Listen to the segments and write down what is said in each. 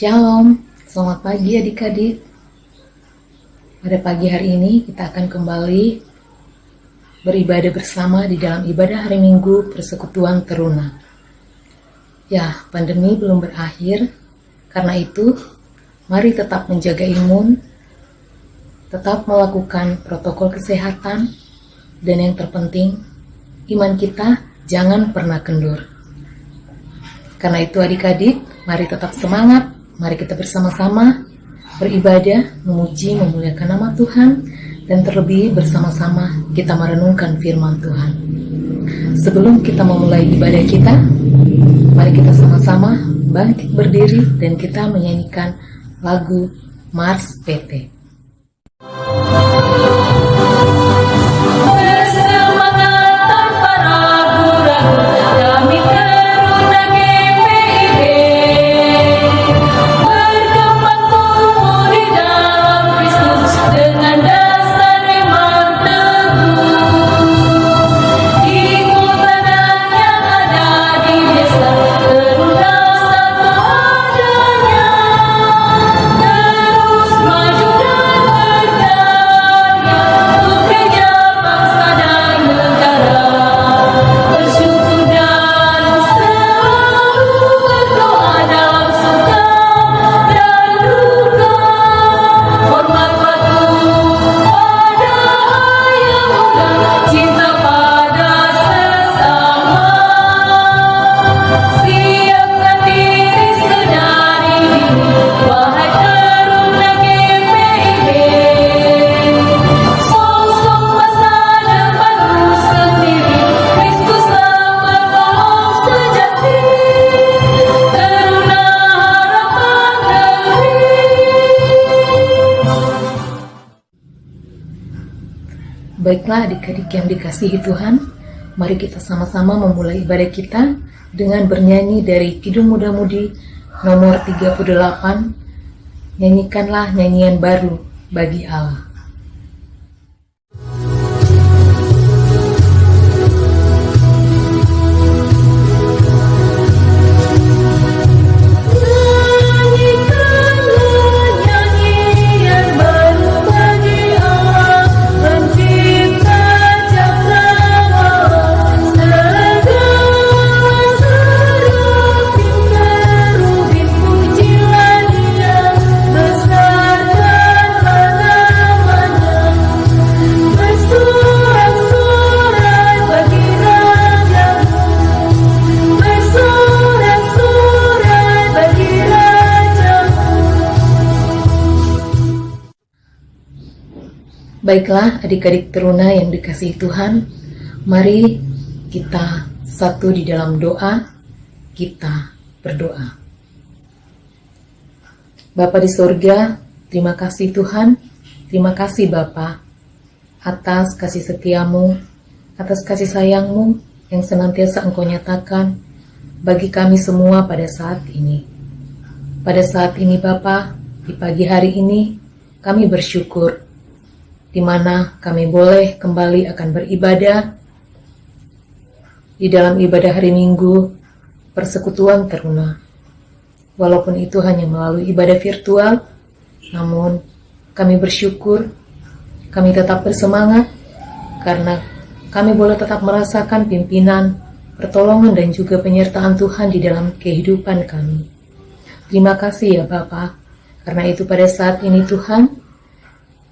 Shalom, selamat pagi adik-adik. Pada pagi hari ini kita akan kembali beribadah bersama di dalam ibadah hari Minggu Persekutuan Teruna. Ya, pandemi belum berakhir, karena itu mari tetap menjaga imun, tetap melakukan protokol kesehatan, dan yang terpenting, iman kita jangan pernah kendur. Karena itu adik-adik, mari tetap semangat. Mari kita bersama-sama beribadah, memuji, memuliakan nama Tuhan, dan terlebih bersama-sama kita merenungkan firman Tuhan. Sebelum kita memulai ibadah kita, mari kita sama-sama bangkit berdiri dan kita menyanyikan lagu Mars PT. Baiklah adik-adik yang dikasihi Tuhan, mari kita sama-sama memulai ibadah kita dengan bernyanyi dari Kidung Muda-Mudi nomor 38, nyanyikanlah nyanyian baru bagi Allah. Baiklah adik-adik teruna yang dikasihi Tuhan, mari kita satu di dalam doa, kita berdoa. Bapa di sorga, terima kasih Tuhan, terima kasih Bapa atas kasih setiamu, atas kasih sayangmu yang senantiasa Engkau nyatakan bagi kami semua pada saat ini. Pada saat ini Bapa, di pagi hari ini kami bersyukur di mana kami boleh kembali akan beribadah di dalam ibadah hari Minggu Persekutuan Teruna. Walaupun itu hanya melalui ibadah virtual, namun kami bersyukur, kami tetap bersemangat karena kami boleh tetap merasakan pimpinan, pertolongan dan juga penyertaan Tuhan di dalam kehidupan kami. Terima kasih ya Bapa, karena itu pada saat ini Tuhan,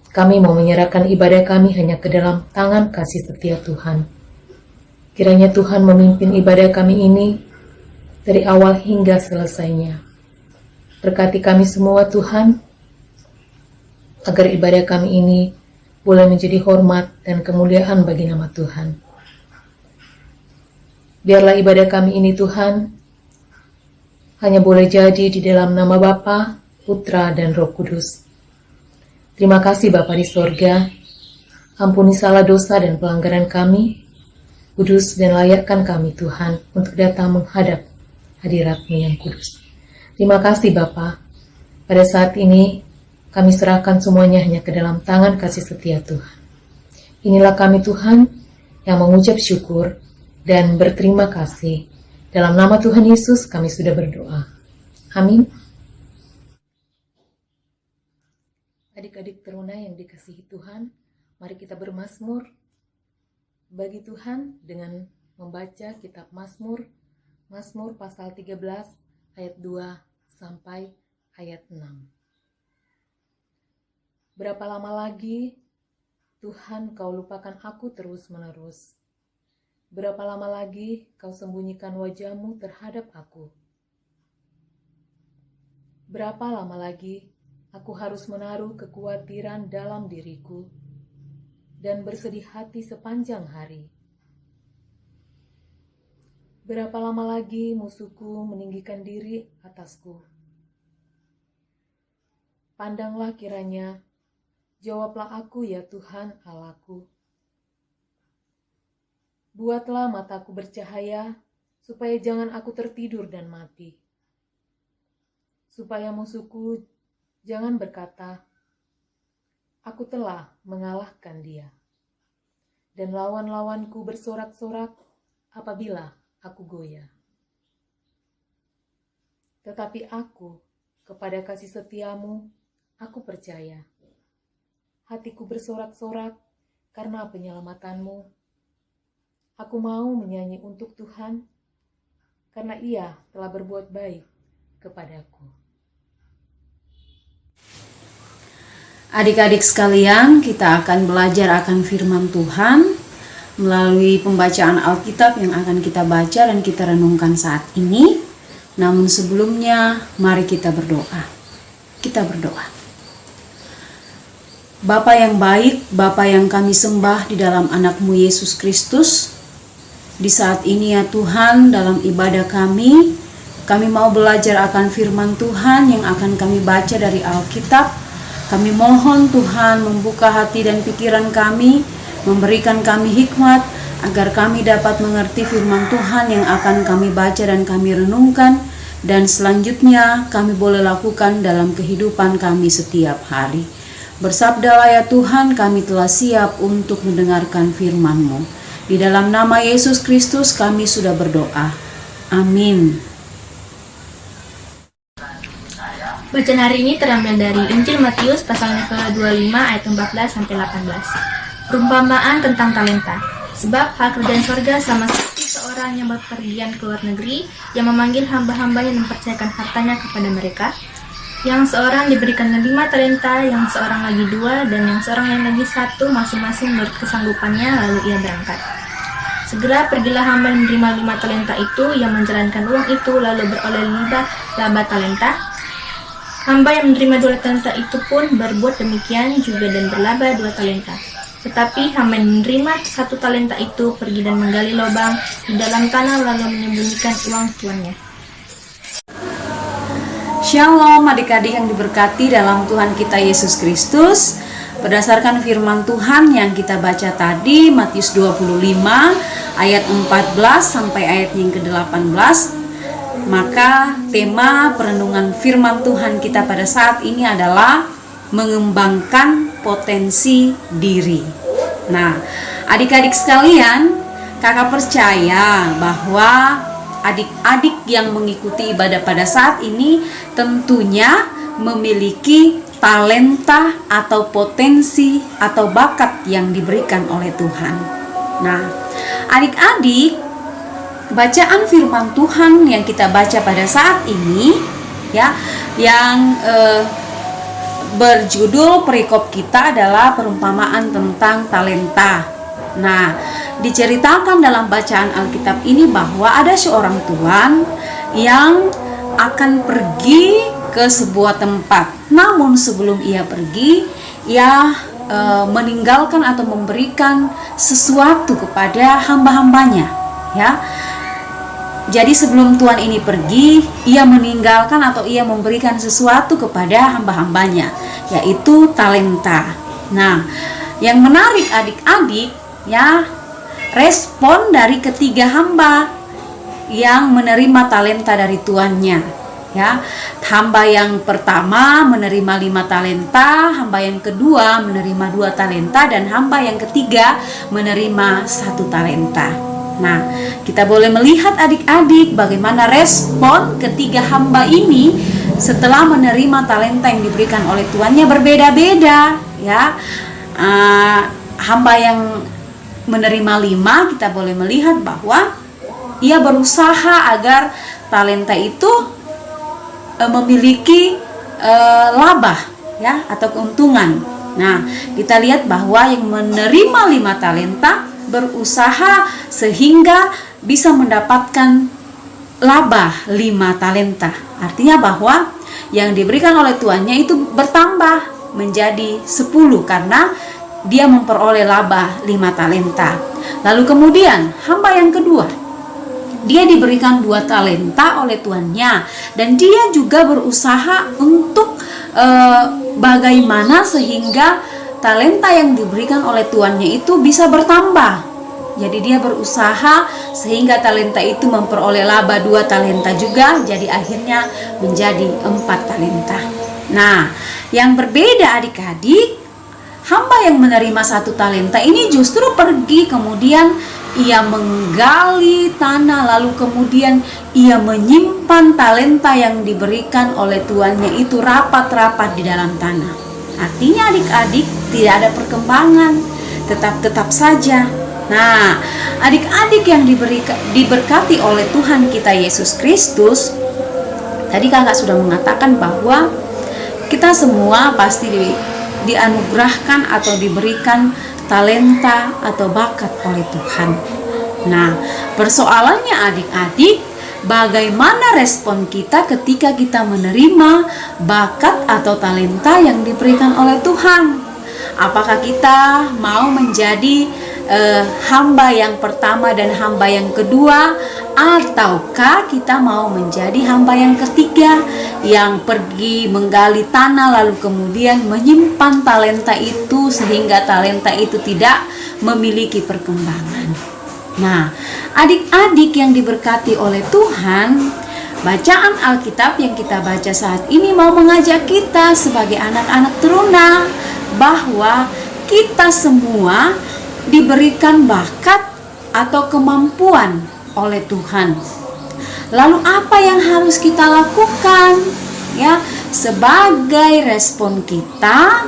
kami mau menyerahkan ibadah kami hanya ke dalam tangan kasih setia Tuhan. Kiranya Tuhan memimpin ibadah kami ini dari awal hingga selesainya. Berkati kami semua Tuhan, agar ibadah kami ini boleh menjadi hormat dan kemuliaan bagi nama Tuhan. Biarlah ibadah kami ini Tuhan, hanya boleh jadi di dalam nama Bapa, Putra, dan Roh Kudus. Terima kasih Bapa di sorga, ampuni salah dosa dan pelanggaran kami, kudus dan layakkan kami Tuhan untuk datang menghadap hadirat-Mu yang kudus. Terima kasih Bapa, pada saat ini kami serahkan semuanya hanya ke dalam tangan kasih setia Tuhan. Inilah kami Tuhan yang mengucap syukur dan berterima kasih. Dalam nama Tuhan Yesus kami sudah berdoa. Amin. Adik-adik teruna yang dikasihi Tuhan, mari kita bermazmur bagi Tuhan dengan membaca kitab Mazmur, Mazmur pasal 13 ayat 2 sampai ayat 6. Berapa lama lagi, Tuhan, kau lupakan aku terus-menerus? Berapa lama lagi kau sembunyikan wajah-Mu terhadap aku? Berapa lama lagi aku harus menaruh kekhawatiran dalam diriku dan bersedih hati sepanjang hari? Berapa lama lagi musuhku meninggikan diri atasku? Pandanglah kiranya, jawablah aku ya Tuhan Allahku. Buatlah mataku bercahaya, supaya jangan aku tertidur dan mati. Supaya musuhku jangan berkata, aku telah mengalahkan dia. Dan lawan-lawanku bersorak-sorak apabila aku goyah. Tetapi aku, kepada kasih setiamu, aku percaya. Hatiku bersorak-sorak karena penyelamatanmu. Aku mau menyanyi untuk Tuhan, karena Ia telah berbuat baik kepadaku. Adik-adik sekalian, kita akan belajar akan firman Tuhan melalui pembacaan Alkitab yang akan kita baca dan kita renungkan saat ini. Namun sebelumnya, mari kita berdoa. Kita berdoa. Bapa yang baik, Bapa yang kami sembah di dalam anak-Mu Yesus Kristus, di saat ini ya Tuhan, dalam ibadah kami mau belajar akan firman Tuhan yang akan kami baca dari Alkitab. Kami mohon Tuhan membuka hati dan pikiran kami, memberikan kami hikmat, agar kami dapat mengerti firman Tuhan yang akan kami baca dan kami renungkan, dan selanjutnya kami boleh lakukan dalam kehidupan kami setiap hari. Bersabdalah ya Tuhan, kami telah siap untuk mendengarkan firman-Mu. Di dalam nama Yesus Kristus kami sudah berdoa. Amin. Bacaan hari ini terambil dari Injil Matius pasal ke-25 ayat 14-18. Perumpamaan tentang talenta. Sebab hal kerajaan sorga sama seperti seorang yang berpergian ke luar negeri, yang memanggil hamba-hambanya dan mempercayakan hartanya kepada mereka. Yang seorang diberikan 5 talenta, yang seorang lagi 2, dan yang seorang yang lagi 1, masing-masing menurut kesanggupannya, lalu ia berangkat. Segera pergilah hamba yang menerima 5 talenta itu, yang menjalankan uang itu, lalu beroleh laba talenta. Hamba yang menerima 2 talenta itu pun berbuat demikian juga dan berlaba 2 talenta. Tetapi hamba yang menerima 1 talenta itu pergi dan menggali lubang di dalam tanah, lalu menyembunyikan uang tuannya. Shalom adik-adik yang diberkati dalam Tuhan kita Yesus Kristus. Berdasarkan firman Tuhan yang kita baca tadi, Matius 25 ayat 14 sampai ayat yang ke-18, maka tema perenungan firman Tuhan kita pada saat ini adalah mengembangkan potensi diri. Nah, adik-adik sekalian, kakak percaya bahwa adik-adik yang mengikuti ibadah pada saat ini tentunya memiliki talenta atau potensi atau bakat yang diberikan oleh Tuhan. Nah, adik-adik, bacaan firman Tuhan yang kita baca pada saat ini ya, yang berjudul perikop kita adalah perumpamaan tentang talenta. Nah, diceritakan dalam bacaan Alkitab ini bahwa ada seorang tuan yang akan pergi ke sebuah tempat. Namun sebelum ia pergi, ia meninggalkan atau memberikan sesuatu kepada hamba-hambanya, ya. Jadi sebelum tuan ini pergi, ia meninggalkan atau ia memberikan sesuatu kepada hamba-hambanya, yaitu talenta. Nah, yang menarik adik-adik, ya, respon dari ketiga hamba yang menerima talenta dari tuannya, ya. Hamba yang pertama menerima 5 talenta, hamba yang kedua menerima 2 talenta, dan hamba yang ketiga menerima 1 talenta. Nah, kita boleh melihat adik-adik bagaimana respon ketiga hamba ini setelah menerima talenta yang diberikan oleh tuannya berbeda-beda, ya. Hamba yang menerima 5, kita boleh melihat bahwa ia berusaha agar talenta itu memiliki laba, ya, atau keuntungan. Nah, kita lihat bahwa yang menerima 5 talenta berusaha sehingga bisa mendapatkan laba 5 talenta. Artinya bahwa yang diberikan oleh tuannya itu bertambah menjadi 10 karena dia memperoleh laba 5 talenta. Lalu kemudian hamba yang kedua, dia diberikan 2 talenta oleh tuannya, dan dia juga berusaha untuk bagaimana sehingga talenta yang diberikan oleh tuannya itu bisa bertambah. Jadi dia berusaha sehingga talenta itu memperoleh laba 2 talenta juga, jadi akhirnya menjadi 4 talenta. Nah, yang berbeda adik-adik, hamba yang menerima 1 talenta ini justru pergi, kemudian ia menggali tanah, lalu kemudian ia menyimpan talenta yang diberikan oleh tuannya itu rapat-rapat di dalam tanah. Artinya adik-adik tidak ada perkembangan, tetap saja. Nah, adik-adik yang diberkati oleh Tuhan kita Yesus Kristus, tadi kakak sudah mengatakan bahwa kita semua pasti dianugerahkan atau diberikan talenta atau bakat oleh Tuhan. Nah, persoalannya adik-adik, bagaimana respon kita ketika kita menerima bakat atau talenta yang diberikan oleh Tuhan? Apakah kita mau menjadi hamba yang pertama dan hamba yang kedua, ataukah kita mau menjadi hamba yang ketiga yang pergi menggali tanah lalu kemudian menyimpan talenta itu sehingga talenta itu tidak memiliki perkembangan? Nah, adik-adik yang diberkati oleh Tuhan, bacaan Alkitab yang kita baca saat ini mau mengajak kita sebagai anak-anak teruna bahwa kita semua diberikan bakat atau kemampuan oleh Tuhan. Lalu apa yang harus kita lakukan, ya, sebagai respon kita,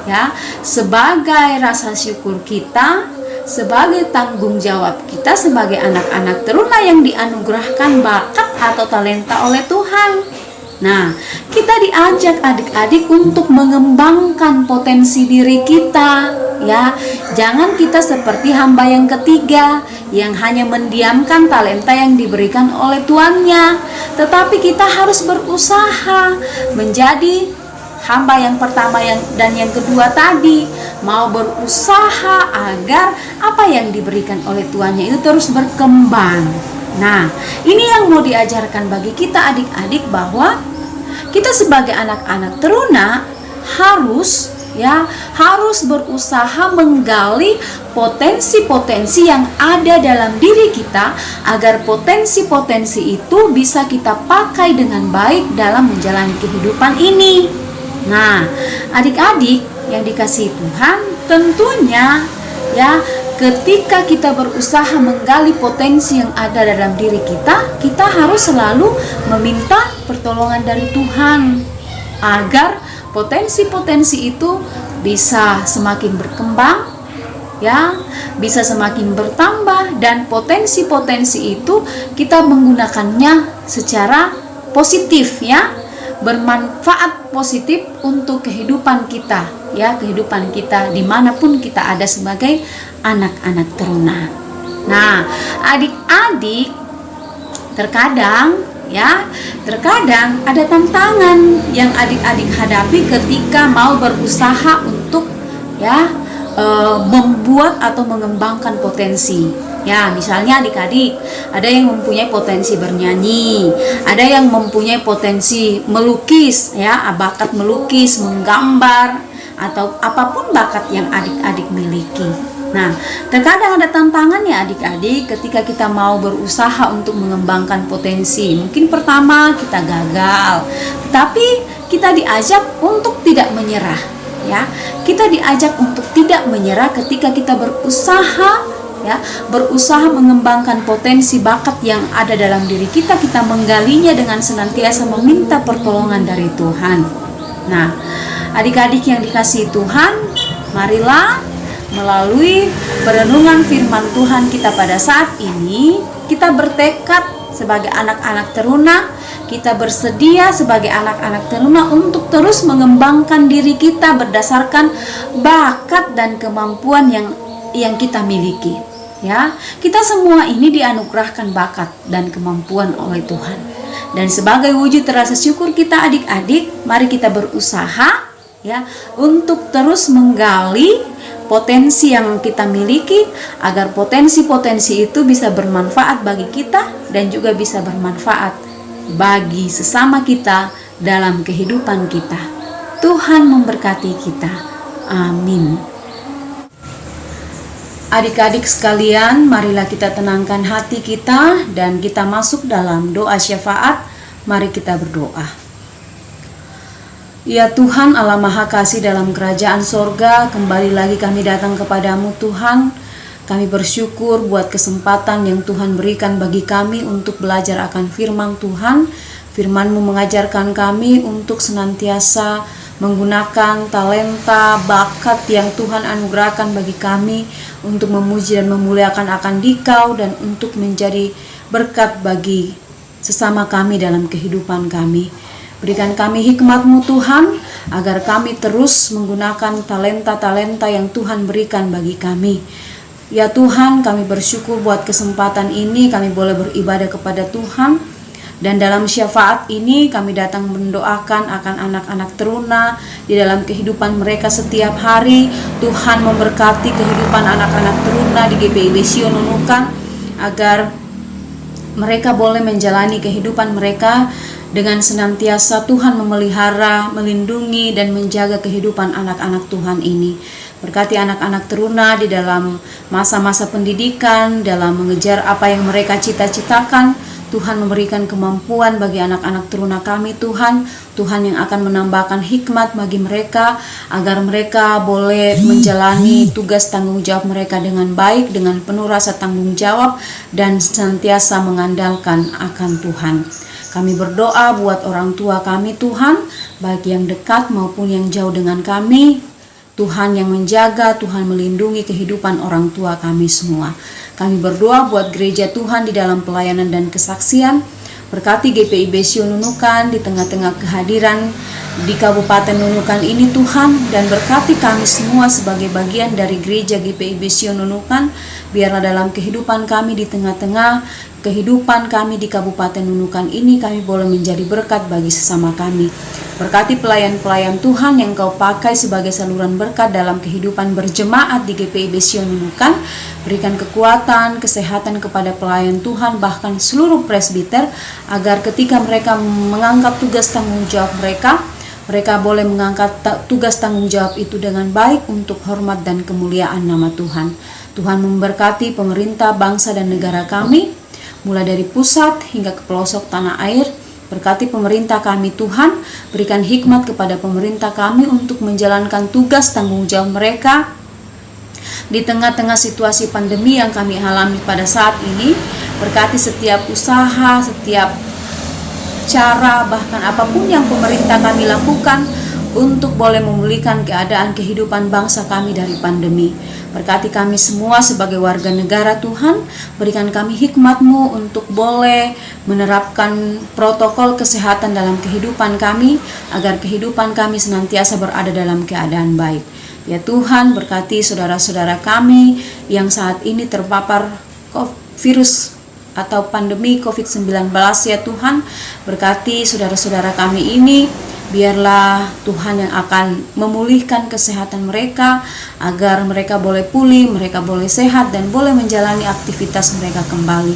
ya, sebagai rasa syukur kita, sebagai tanggung jawab kita sebagai anak-anak teruna yang dianugerahkan bakat atau talenta oleh Tuhan. Nah, kita diajak adik-adik untuk mengembangkan potensi diri kita, ya. Jangan kita seperti hamba yang ketiga yang hanya mendiamkan talenta yang diberikan oleh tuannya, tetapi kita harus berusaha menjadi hamba yang pertama dan yang kedua tadi, mau berusaha agar apa yang diberikan oleh tuannya itu terus berkembang. Nah, ini yang mau diajarkan bagi kita adik-adik, bahwa kita sebagai anak-anak teruna harus berusaha menggali potensi-potensi yang ada dalam diri kita agar potensi-potensi itu bisa kita pakai dengan baik dalam menjalani kehidupan ini. Nah, adik-adik yang dikasihi Tuhan, tentunya ya, ketika kita berusaha menggali potensi yang ada dalam diri kita, kita harus selalu meminta pertolongan dari Tuhan agar potensi-potensi itu bisa semakin berkembang, ya, bisa semakin bertambah, dan potensi-potensi itu kita menggunakannya secara positif, ya, bermanfaat positif untuk kehidupan kita, ya, kehidupan kita dimanapun kita ada sebagai anak-anak teruna. Nah, adik-adik, terkadang ada tantangan yang adik-adik hadapi ketika mau berusaha untuk membuat atau mengembangkan potensi. Ya, misalnya adik-adik ada yang mempunyai potensi bernyanyi, ada yang mempunyai potensi melukis, ya, bakat melukis, menggambar, atau apapun bakat yang adik-adik miliki. Nah, terkadang ada tantangannya adik-adik ketika kita mau berusaha untuk mengembangkan potensi. Mungkin pertama kita gagal, tapi kita diajak untuk tidak menyerah, ya. Kita diajak untuk tidak menyerah ketika kita berusaha, ya, berusaha mengembangkan potensi bakat yang ada dalam diri kita, kita menggalinya dengan senantiasa meminta pertolongan dari Tuhan. Nah, adik-adik yang dikasihi Tuhan, marilah melalui perenungan firman Tuhan kita pada saat ini, kita bertekad sebagai anak-anak teruna, kita bersedia sebagai anak-anak teruna untuk terus mengembangkan diri kita berdasarkan bakat dan kemampuan yang kita miliki. Ya, kita semua ini dianugerahkan bakat dan kemampuan oleh Tuhan. Dan sebagai wujud rasa syukur kita adik-adik, mari kita berusaha ya untuk terus menggali potensi yang kita miliki agar potensi-potensi itu bisa bermanfaat bagi kita dan juga bisa bermanfaat bagi sesama kita dalam kehidupan kita. Tuhan memberkati kita. Amin. Adik-adik sekalian, marilah kita tenangkan hati kita dan kita masuk dalam doa syafaat. Mari kita berdoa. Ya Tuhan Allah Maha Kasih dalam kerajaan sorga, kembali lagi kami datang kepadamu Tuhan. Kami bersyukur buat kesempatan yang Tuhan berikan bagi kami untuk belajar akan firman Tuhan. Firman-Mu mengajarkan kami untuk senantiasa menggunakan talenta, bakat yang Tuhan anugerahkan bagi kami untuk memuji dan memuliakan akan Dikau dan untuk menjadi berkat bagi sesama kami dalam kehidupan kami. Berikan kami hikmat-Mu Tuhan, agar kami terus menggunakan talenta-talenta yang Tuhan berikan bagi kami. Ya Tuhan, kami bersyukur buat kesempatan ini, kami boleh beribadah kepada Tuhan. Dan dalam syafaat ini kami datang mendoakan akan anak-anak teruna di dalam kehidupan mereka setiap hari. Tuhan memberkati kehidupan anak-anak teruna di GPIB Sion Nunukan, agar mereka boleh menjalani kehidupan mereka dengan senantiasa Tuhan memelihara, melindungi dan menjaga kehidupan anak-anak Tuhan ini. Berkati anak-anak teruna di dalam masa-masa pendidikan, dalam mengejar apa yang mereka cita-citakan. Tuhan memberikan kemampuan bagi anak-anak teruna kami Tuhan. Tuhan yang akan menambahkan hikmat bagi mereka, agar mereka boleh menjalani tugas tanggung jawab mereka dengan baik, dengan penuh rasa tanggung jawab dan senantiasa mengandalkan akan Tuhan. Kami berdoa buat orang tua kami Tuhan, baik yang dekat maupun yang jauh dengan kami. Tuhan yang menjaga, Tuhan melindungi kehidupan orang tua kami semua. Kami berdoa buat gereja Tuhan di dalam pelayanan dan kesaksian. Berkati GPIB Sion Nunukan di tengah-tengah kehadiran di Kabupaten Nunukan ini Tuhan, dan berkati kami semua sebagai bagian dari gereja GPIB Sion Nunukan. Biarlah dalam kehidupan kami di tengah-tengah kehidupan kami di Kabupaten Nunukan ini, kami boleh menjadi berkat bagi sesama kami. Berkati pelayan-pelayan Tuhan yang Kau pakai sebagai saluran berkat dalam kehidupan berjemaat di GPIB Sion Nunukan. Berikan kekuatan, kesehatan kepada pelayan Tuhan, bahkan seluruh presbiter, agar ketika mereka mengangkat tugas tanggung jawab mereka, mereka boleh mengangkat tugas tanggung jawab itu dengan baik untuk hormat dan kemuliaan nama Tuhan. Tuhan memberkati pemerintah, bangsa dan negara kami, mulai dari pusat hingga ke pelosok tanah air. Berkati pemerintah kami Tuhan, berikan hikmat kepada pemerintah kami untuk menjalankan tugas tanggung jawab mereka di tengah-tengah situasi pandemi yang kami alami pada saat ini. Berkati setiap usaha, setiap cara, bahkan apapun yang pemerintah kami lakukan untuk boleh memulihkan keadaan kehidupan bangsa kami dari pandemi. Berkati kami semua sebagai warga negara Tuhan, berikan kami hikmat-Mu untuk boleh menerapkan protokol kesehatan dalam kehidupan kami, agar kehidupan kami senantiasa berada dalam keadaan baik. Ya Tuhan, berkati saudara-saudara kami yang saat ini terpapar virus atau pandemi COVID-19 ya Tuhan. Berkati saudara-saudara kami ini, biarlah Tuhan yang akan memulihkan kesehatan mereka, agar mereka boleh pulih, mereka boleh sehat dan boleh menjalani aktivitas mereka kembali.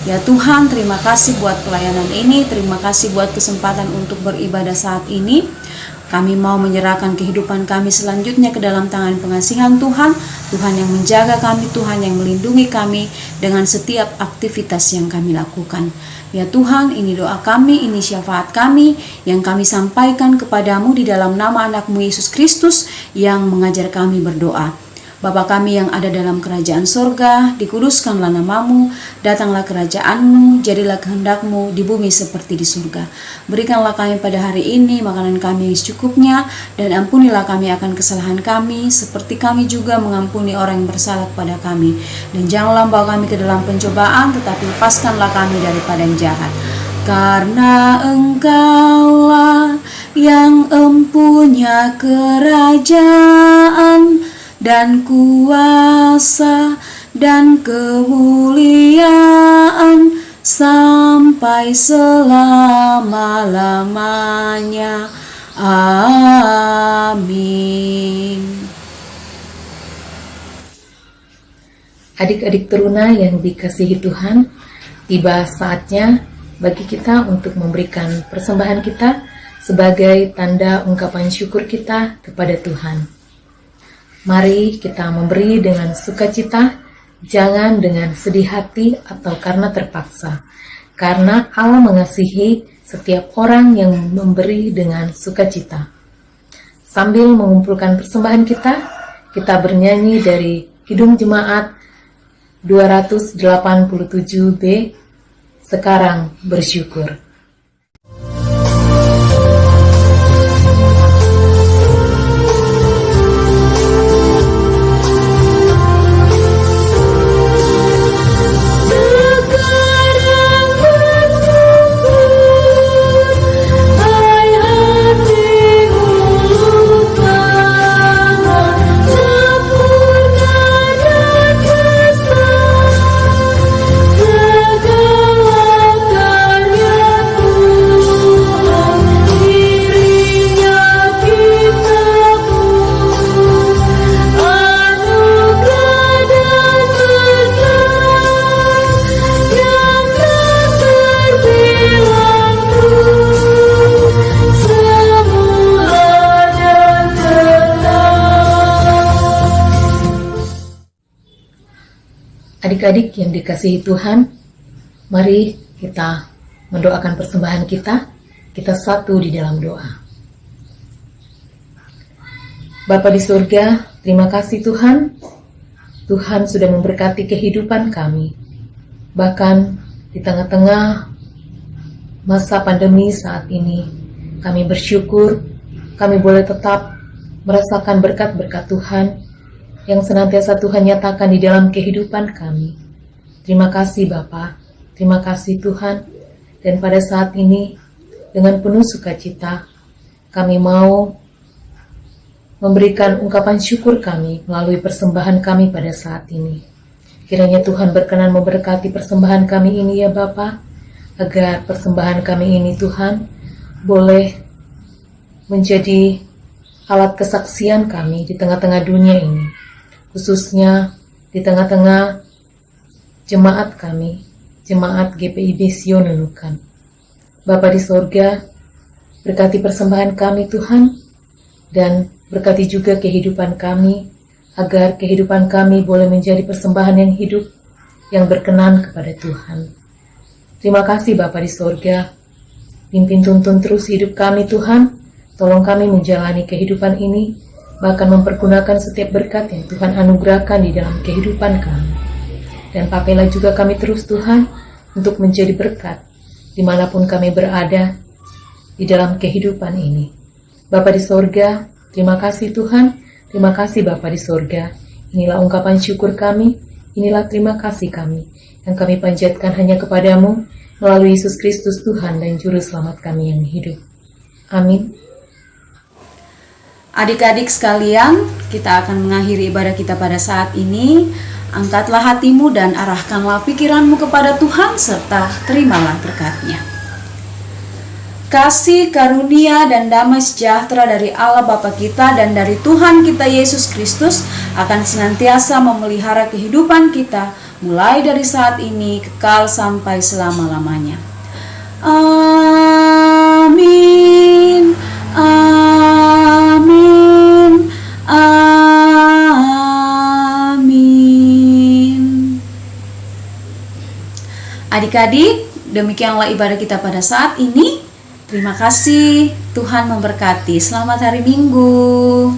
Ya Tuhan, terima kasih buat pelayanan ini, terima kasih buat kesempatan untuk beribadah saat ini. Kami mau menyerahkan kehidupan kami selanjutnya ke dalam tangan pengasihan Tuhan. Tuhan yang menjaga kami, Tuhan yang melindungi kami dengan setiap aktivitas yang kami lakukan. Ya Tuhan, ini doa kami, ini syafaat kami yang kami sampaikan kepadamu di dalam nama anak-Mu Yesus Kristus yang mengajar kami berdoa. Bapa kami yang ada dalam kerajaan sorga, dikuduskanlah namamu, datanglah kerajaanmu, jadilah kehendakmu di bumi seperti di surga. Berikanlah kami pada hari ini makanan kami yang secukupnya, dan ampunilah kami akan kesalahan kami, seperti kami juga mengampuni orang yang bersalah kepada kami. Dan janganlah membawa kami ke dalam pencobaan, tetapi lepaskanlah kami daripada yang jahat. Karena Engkaulah yang empunya kerajaan dan kuasa dan kemuliaan sampai selama-lamanya. Amin. Adik-adik teruna yang dikasihi Tuhan, tiba saatnya bagi kita untuk memberikan persembahan kita sebagai tanda ungkapan syukur kita kepada Tuhan. Mari kita memberi dengan sukacita, jangan dengan sedih hati atau karena terpaksa. Karena Allah mengasihi setiap orang yang memberi dengan sukacita. Sambil mengumpulkan persembahan kita bernyanyi dari Kidung Jemaat 287B, Sekarang Bersyukur. Adik-adik yang dikasihi Tuhan, mari kita mendoakan persembahan kita satu di dalam doa. Bapa di surga, terima kasih Tuhan. Tuhan sudah memberkati kehidupan kami. Bahkan di tengah-tengah masa pandemi saat ini, kami bersyukur kami boleh tetap merasakan berkat-berkat Tuhan yang senantiasa Tuhan nyatakan di dalam kehidupan kami. Terima kasih Bapa, terima kasih Tuhan. Dan pada saat ini, dengan penuh sukacita, kami mau memberikan ungkapan syukur kami melalui persembahan kami pada saat ini. Kiranya Tuhan berkenan memberkati persembahan kami ini ya Bapa, agar persembahan kami ini Tuhan boleh menjadi alat kesaksian kami di tengah-tengah dunia ini. Khususnya di tengah-tengah jemaat kami, jemaat GPIB Sion Nunukan. Bapa di sorga, berkati persembahan kami Tuhan, dan berkati juga kehidupan kami, agar kehidupan kami boleh menjadi persembahan yang hidup, yang berkenan kepada Tuhan. Terima kasih Bapa di sorga, pimpin tuntun terus hidup kami Tuhan, tolong kami menjalani kehidupan ini, bahkan mempergunakan setiap berkat yang Tuhan anugerahkan di dalam kehidupan kami. Dan pakailah juga kami terus Tuhan, untuk menjadi berkat, dimanapun kami berada, di dalam kehidupan ini. Bapa di sorga, terima kasih Tuhan, terima kasih Bapa di sorga. Inilah ungkapan syukur kami, inilah terima kasih kami, yang kami panjatkan hanya kepadamu, melalui Yesus Kristus Tuhan dan Juru Selamat kami yang hidup. Amin. Adik-adik sekalian, kita akan mengakhiri ibadah kita pada saat ini. Angkatlah hatimu dan arahkanlah pikiranmu kepada Tuhan serta terimalah berkat-Nya. Kasih, karunia, dan damai sejahtera dari Allah Bapa kita dan dari Tuhan kita Yesus Kristus akan senantiasa memelihara kehidupan kita mulai dari saat ini kekal sampai selama-lamanya. Amin. Amin. Amin. Adik-adik, demikianlah ibadah kita pada saat ini. Terima kasih, Tuhan memberkati. Selamat hari Minggu.